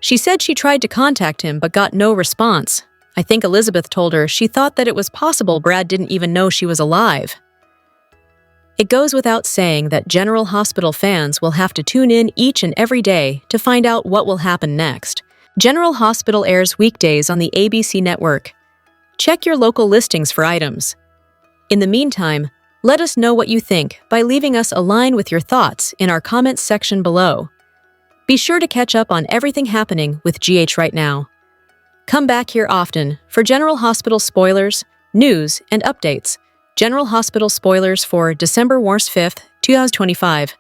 She said she tried to contact him but got no response. I think Elizabeth told her she thought that it was possible Brad didn't even know she was alive. It goes without saying that General Hospital fans will have to tune in each and every day to find out what will happen next. General Hospital airs weekdays on the ABC network. Check your local listings for items. In the meantime, let us know what you think by leaving us a line with your thoughts in our comments section below. Be sure to catch up on everything happening with GH right now. Come back here often for General Hospital spoilers, news, and updates. General Hospital spoilers for December 5th, 2025.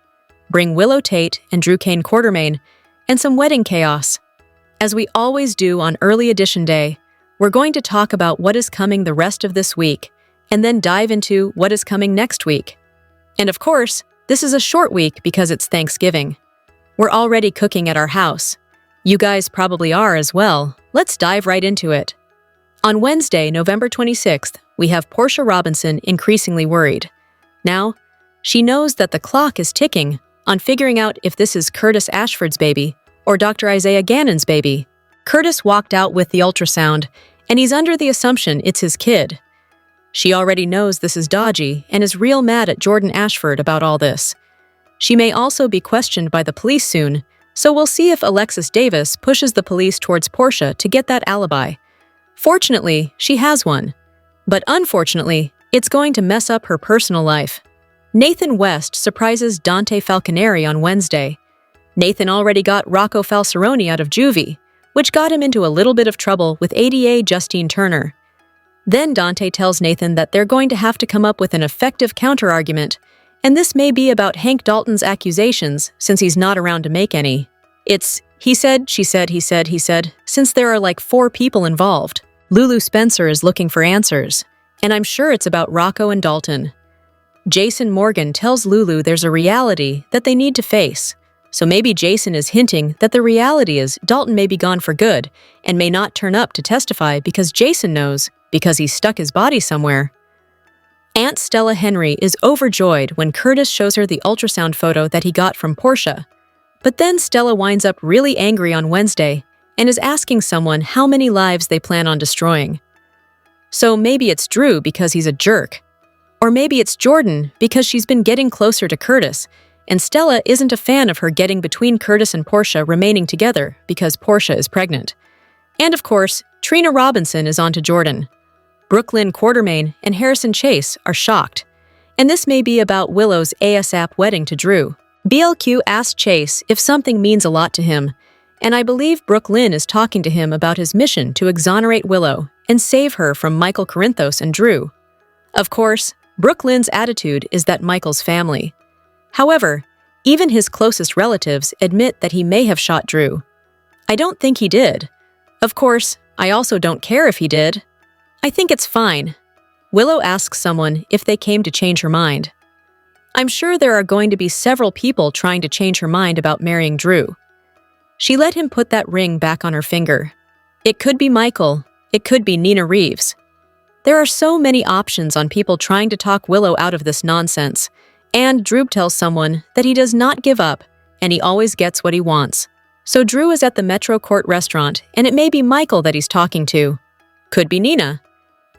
Bring Willow Tate and Drew Kane Quartermain and some wedding chaos. As we always do on Early Edition Day, we're going to talk about what is coming the rest of this week and then dive into what is coming next week. And of course, this is a short week because it's Thanksgiving. We're already cooking at our house. You guys probably are as well. Let's dive right into it. On Wednesday, November 26th, we have Portia Robinson increasingly worried. Now, she knows that the clock is ticking on figuring out if this is Curtis Ashford's baby or Dr. Isaiah Gannon's baby. Curtis walked out with the ultrasound, and he's under the assumption it's his kid. She already knows this is dodgy and is real mad at Jordan Ashford about all this. She may also be questioned by the police soon, so we'll see if Alexis Davis pushes the police towards Portia to get that alibi. Fortunately, she has one. But unfortunately, it's going to mess up her personal life. Nathan West surprises Dante Falconeri on Wednesday. Nathan already got Rocco Falceroni out of juvie, which got him into a little bit of trouble with ADA Justine Turner. Then Dante tells Nathan that they're going to have to come up with an effective counterargument, and this may be about Hank Dalton's accusations since he's not around to make any. It's, he said, she said, he said, since there are like 4 people involved. Lulu Spencer is looking for answers, and I'm sure it's about Rocco and Dalton. Jason Morgan tells Lulu there's a reality that they need to face, so maybe Jason is hinting that the reality is Dalton may be gone for good and may not turn up to testify because Jason knows, because he stuck his body somewhere. Aunt Stella Henry is overjoyed when Curtis shows her the ultrasound photo that he got from Portia. But then Stella winds up really angry on Wednesday and is asking someone how many lives they plan on destroying. So maybe it's Drew because he's a jerk. Or maybe it's Jordan because she's been getting closer to Curtis, and Stella isn't a fan of her getting between Curtis and Portia remaining together because Portia is pregnant. And of course, Trina Robinson is on to Jordan. Brooklyn Quartermain and Harrison Chase are shocked. And this may be about Willow's ASAP wedding to Drew. BLQ asked Chase if something means a lot to him, and I believe Brooklyn is talking to him about his mission to exonerate Willow and save her from Michael Corinthos and Drew. Of course, Brooklyn's attitude is that Michael's family. However, even his closest relatives admit that he may have shot Drew. I don't think he did. Of course, I also don't care if he did. I think it's fine. Willow asks someone if they came to change her mind. I'm sure there are going to be several people trying to change her mind about marrying Drew. She let him put that ring back on her finger. It could be Michael. It could be Nina Reeves. There are so many options on people trying to talk Willow out of this nonsense, and Drew tells someone that he does not give up and he always gets what he wants. So Drew is at the Metro Court restaurant, and it may be Michael that he's talking to. Could be Nina.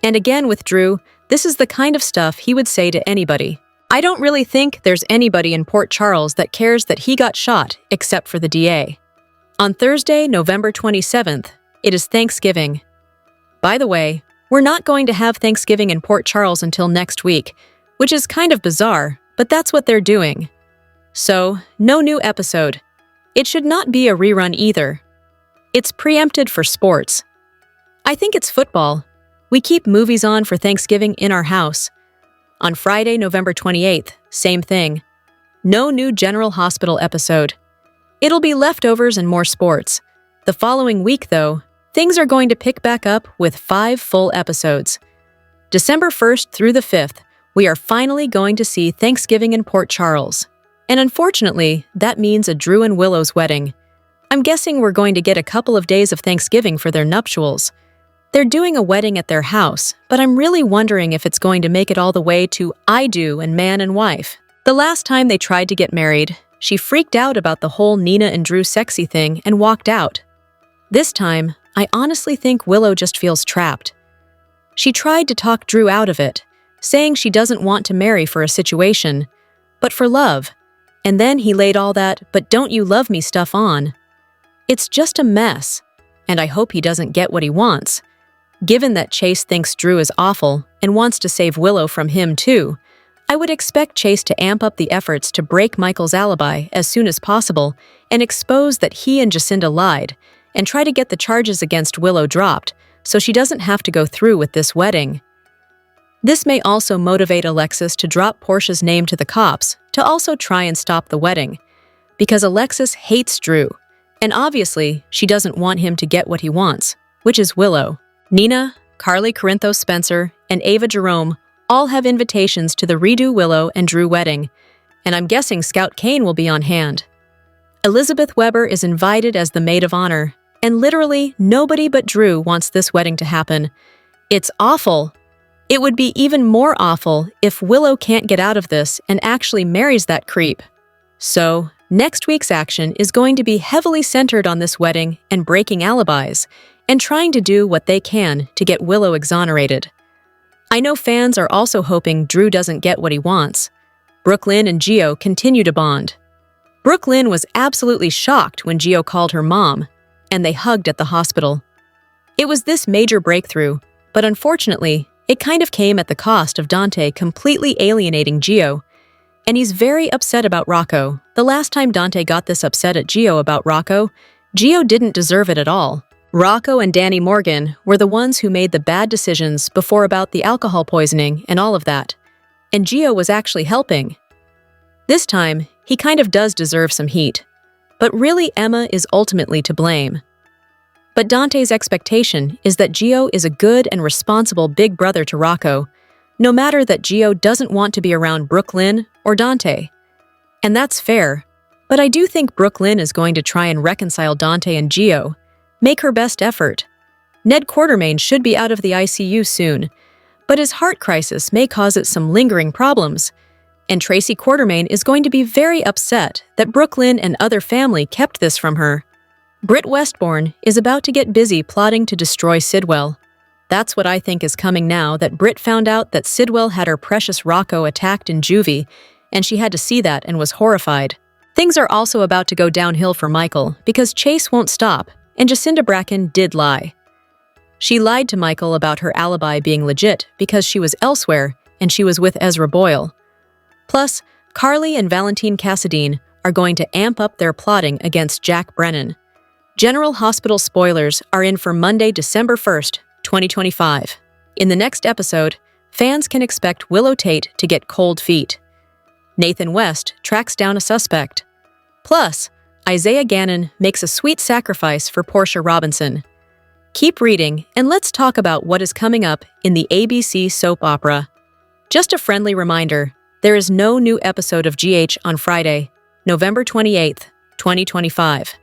And again with Drew, this is the kind of stuff he would say to anybody. I don't really think there's anybody in Port Charles that cares that he got shot except for the DA. On Thursday, November 27th, it is Thanksgiving. By the way, we're not going to have Thanksgiving in Port Charles until next week, which is kind of bizarre, but that's what they're doing. So, no new episode. It should not be a rerun either. It's preempted for sports. I think it's football. We keep movies on for Thanksgiving in our house. On Friday, November 28th, same thing. No new General Hospital episode. It'll be leftovers and more sports. The following week, though, things are going to pick back up with 5 full episodes. December 1st through the 5th, we are finally going to see Thanksgiving in Port Charles. And unfortunately, that means a Drew and Willow's wedding. I'm guessing we're going to get a couple of days of Thanksgiving for their nuptials. They're doing a wedding at their house, but I'm really wondering if it's going to make it all the way to I do and man and wife. The last time they tried to get married, she freaked out about the whole Nina and Drew sexy thing and walked out. This time, I honestly think Willow just feels trapped. She tried to talk Drew out of it, saying she doesn't want to marry for a situation, but for love. And then he laid all that "but don't you love me" stuff on. It's just a mess, and I hope he doesn't get what he wants. Given that Chase thinks Drew is awful and wants to save Willow from him too, I would expect Chase to amp up the efforts to break Michael's alibi as soon as possible and expose that he and Jacinda lied, and try to get the charges against Willow dropped so she doesn't have to go through with this wedding. This may also motivate Alexis to drop Portia's name to the cops to also try and stop the wedding, because Alexis hates Drew, and obviously she doesn't want him to get what he wants, which is Willow. Nina, Carly Corinthos Spencer, and Ava Jerome all have invitations to the redo Willow and Drew wedding, and I'm guessing Scout Kane will be on hand. Elizabeth Weber is invited as the maid of honor, and literally nobody but Drew wants this wedding to happen. It's awful. It would be even more awful if Willow can't get out of this and actually marries that creep. So, next week's action is going to be heavily centered on this wedding and breaking alibis, and trying to do what they can to get Willow exonerated. I know fans are also hoping Drew doesn't get what he wants. Brooklyn and Gio continue to bond. Brooklyn was absolutely shocked when Gio called her mom, and they hugged at the hospital. It was this major breakthrough, but unfortunately, it kind of came at the cost of Dante completely alienating Gio, and he's very upset about Rocco. The last time Dante got this upset at Gio about Rocco, Gio didn't deserve it at all. Rocco and Danny Morgan were the ones who made the bad decisions before about the alcohol poisoning and all of that, and Gio was actually helping. This time, he kind of does deserve some heat, but really Emma is ultimately to blame. But Dante's expectation is that Gio is a good and responsible big brother to Rocco, no matter that Gio doesn't want to be around Brooklyn or Dante. And that's fair, but I do think Brooklyn is going to try and reconcile Dante and Gio, make her best effort. Ned Quartermain should be out of the ICU soon, but his heart crisis may cause it some lingering problems, and Tracy Quartermaine is going to be very upset that Brooklyn and other family kept this from her. Britt Westbourne is about to get busy plotting to destroy Sidwell. That's what I think is coming now that Britt found out that Sidwell had her precious Rocco attacked in juvie, and she had to see that and was horrified. Things are also about to go downhill for Michael because Chase won't stop, and Jacinda Bracken did lie. She lied to Michael about her alibi being legit because she was elsewhere and she was with Ezra Boyle. Plus, Carly and Valentine Cassadine are going to amp up their plotting against Jack Brennan. General Hospital spoilers are in for Monday, December 1st, 2025. In the next episode, fans can expect Willow Tate to get cold feet. Nathan West tracks down a suspect. Plus, Isaiah Gannon makes a sweet sacrifice for Portia Robinson. Keep reading, and let's talk about what is coming up in the ABC soap opera. Just a friendly reminder, there is no new episode of GH on Friday, November 28th, 2025.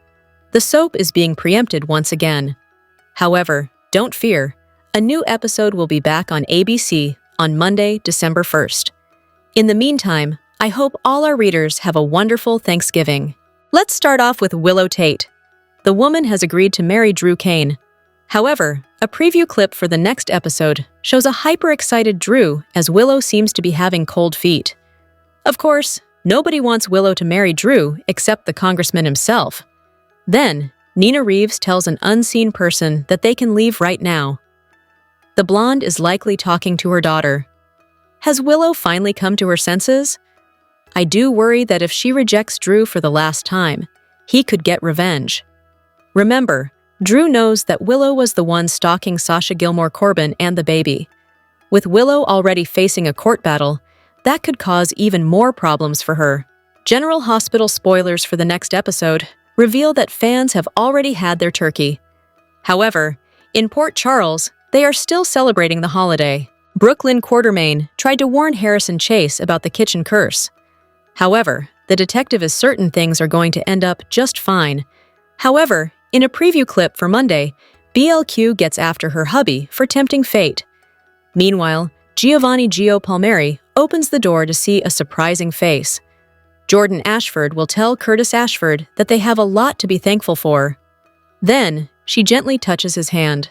The soap is being preempted once again. However, don't fear, a new episode will be back on ABC on Monday, December 1st. In the meantime, I hope all our readers have a wonderful Thanksgiving. Let's start off with Willow Tate. The woman has agreed to marry Drew Kane. However, a preview clip for the next episode shows a hyper-excited Drew as Willow seems to be having cold feet. Of course, nobody wants Willow to marry Drew except the congressman himself. Then, Nina Reeves tells an unseen person that they can leave right now. The blonde is likely talking to her daughter. Has Willow finally come to her senses? I do worry that if she rejects Drew for the last time, he could get revenge. Remember, Drew knows that Willow was the one stalking Sasha Gilmore Corbin and the baby. With Willow already facing a court battle, that could cause even more problems for her. General Hospital spoilers for the next episode reveal that fans have already had their turkey. However, in Port Charles, they are still celebrating the holiday. Brooklyn Quartermaine tried to warn Harrison Chase about the kitchen curse. However, the detective is certain things are going to end up just fine. However, in a preview clip for Monday, BLQ gets after her hubby for tempting fate. Meanwhile, Giovanni Gio Palmieri opens the door to see a surprising face. Jordan Ashford will tell Curtis Ashford that they have a lot to be thankful for. Then, she gently touches his hand.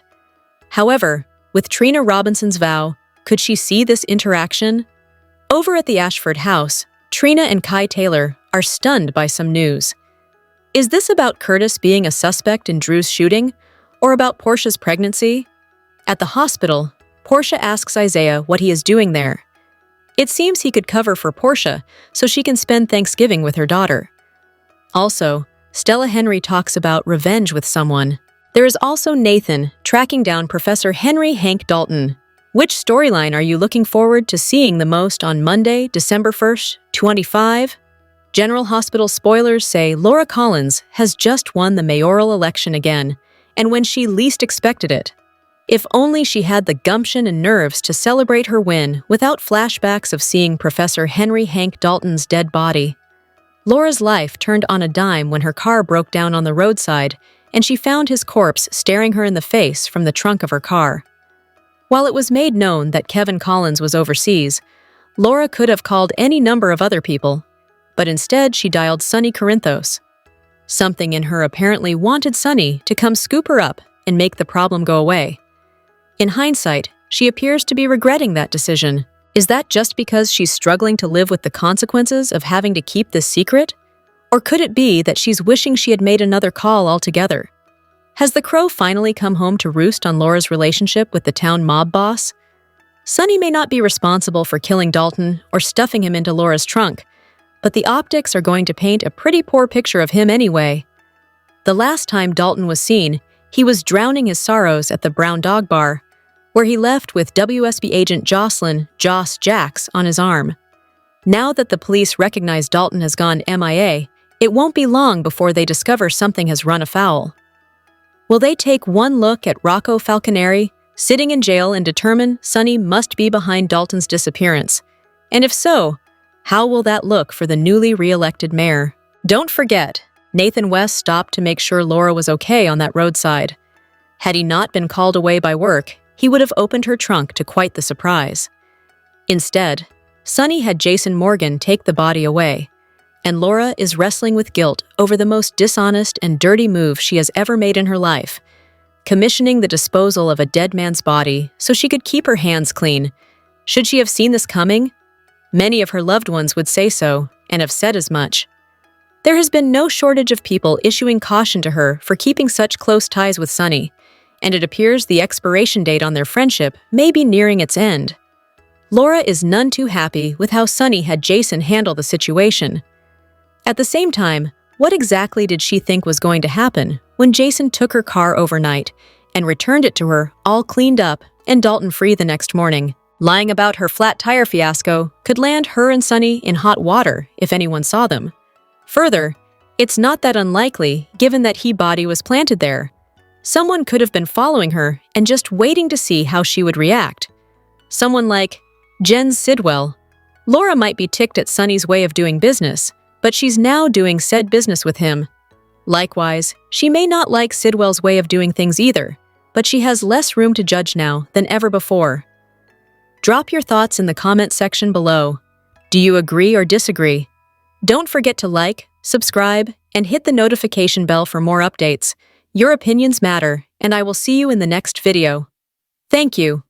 However, with Trina Robinson's vow, could she see this interaction? Over at the Ashford house, Trina and Kai Taylor are stunned by some news. Is this about Curtis being a suspect in Drew's shooting, or about Portia's pregnancy? At the hospital, Portia asks Isaiah what he is doing there. It seems he could cover for Portia so she can spend Thanksgiving with her daughter. Also, Stella Henry talks about revenge with someone. There is also Nathan tracking down Professor Henry Hank Dalton. Which storyline are you looking forward to seeing the most on Monday, December 1st, 2025? General Hospital spoilers say Laura Collins has just won the mayoral election again, and when she least expected it. If only she had the gumption and nerves to celebrate her win without flashbacks of seeing Professor Henry Hank Dalton's dead body. Laura's life turned on a dime when her car broke down on the roadside, and she found his corpse staring her in the face from the trunk of her car. While it was made known that Kevin Collins was overseas, Laura could have called any number of other people, but instead she dialed Sonny Corinthos. Something in her apparently wanted Sonny to come scoop her up and make the problem go away. In hindsight, she appears to be regretting that decision. Is that just because she's struggling to live with the consequences of having to keep this secret? Or could it be that she's wishing she had made another call altogether? Has the crow finally come home to roost on Laura's relationship with the town mob boss? Sonny may not be responsible for killing Dalton or stuffing him into Laura's trunk, but the optics are going to paint a pretty poor picture of him anyway. The last time Dalton was seen, he was drowning his sorrows at the Brown Dog Bar, where he left with WSB agent Jocelyn Joss Jacks on his arm. Now that the police recognize Dalton has gone MIA, it won't be long before they discover something has run afoul. Will they take one look at Rocco Falconeri, sitting in jail, and determine Sonny must be behind Dalton's disappearance? And if so, how will that look for the newly re-elected mayor? Don't forget, Nathan West stopped to make sure Laura was okay on that roadside. Had he not been called away by work, he would have opened her trunk to quite the surprise. Instead, Sunny had Jason Morgan take the body away, and Laura is wrestling with guilt over the most dishonest and dirty move she has ever made in her life, commissioning the disposal of a dead man's body so she could keep her hands clean. Should she have seen this coming? Many of her loved ones would say so, and have said as much. There has been no shortage of people issuing caution to her for keeping such close ties with Sunny, and it appears the expiration date on their friendship may be nearing its end. Laura is none too happy with how Sunny had Jason handle the situation. At the same time, what exactly did she think was going to happen when Jason took her car overnight and returned it to her all cleaned up and Dalton-free the next morning? Lying about her flat tire fiasco could land her and Sunny in hot water if anyone saw them. Further, it's not that unlikely given that her body was planted there. Someone could have been following her and just waiting to see how she would react. Someone like Jen Sidwell. Laura might be ticked at Sunny's way of doing business, but she's now doing said business with him. Likewise, she may not like Sidwell's way of doing things either, but she has less room to judge now than ever before. Drop your thoughts in the comment section below. Do you agree or disagree? Don't forget to like, subscribe, and hit the notification bell for more updates. Your opinions matter, and I will see you in the next video. Thank you.